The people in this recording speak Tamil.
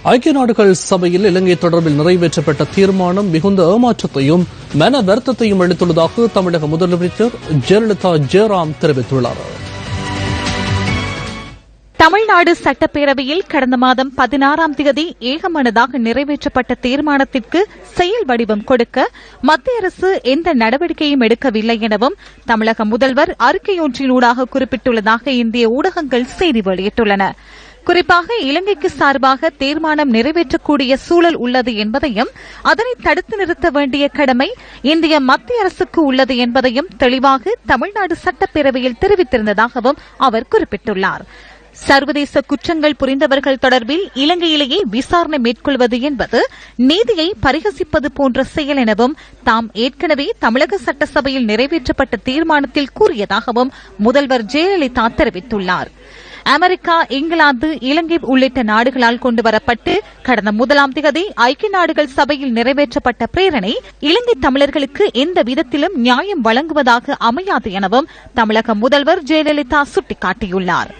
ஐக்கிய நாடுகள் சபையில் இலங்கை தொடர்பில் நிறைவேற்றப்பட்ட தீர்மானம் மிகுந்த ஏமாற்றத்தையும் மன வருத்தத்தையும் அளித்துள்ளதாக தமிழக முதலமைச்சர் ஜெயலலிதா ஜெயராம் தெரிவித்துள்ளார். தமிழ்நாடு சட்டப்பேரவையில் கடந்த மாதம் 16ஆம் தேதி ஏகமனதாக நிறைவேற்றப்பட்ட தீர்மானத்திற்கு செயல் வடிவம் கொடுக்க மத்திய அரசு எந்த நடவடிக்கையும் எடுக்கவில்லை எனவும் தமிழக முதல்வர் அறிக்கையொன்றினூடாக குறிப்பிட்டுள்ளதாக இந்திய ஊடகங்கள் செய்தி வெளியிட்டுள்ளன. குறிப்பாக இலங்கைக்கு சார்பாக தீர்மானம் நிறைவேற்றக்கூடிய சூழல் உள்ளது என்பதையும் அதனை தடுத்து நிறுத்த வேண்டிய கடமை இந்திய மத்திய அரசுக்கு உள்ளது என்பதையும் தெளிவாக தமிழ்நாடு சட்டப்பேரவையில் தெரிவித்திருந்ததாகவும் அவர் குறிப்பிட்டுள்ளார். சர்வதேச குற்றங்கள் புரிந்தவர்கள் தொடர்பில் இலங்கையிலேயே விசாரணை மேற்கொள்வது என்பது நீதியை பரிகசிப்பது போன்ற செயல் எனவும் தாம் ஏற்கனவே தமிழக சட்டசபையில் நிறைவேற்றப்பட்ட தீர்மானத்தில் கூறியதாகவும் முதல்வர் ஜெயலலிதா தெரிவித்துள்ளார். அமெரிக்கா, இங்கிலாந்து, இலங்கை உள்ளிட்ட நாடுகளால் கொண்டுவரப்பட்டு கடந்த 1ஆம் தேதி ஐக்கிய நாடுகள் சபையில் நிறைவேற்றப்பட்ட பிரேரணை இலங்கை தமிழர்களுக்கு எந்த விதத்திலும் நியாயம் வழங்குவதாக அமையாது எனவும் தமிழக முதல்வர் ஜெயலலிதா சுட்டிக்காட்டியுள்ளார்.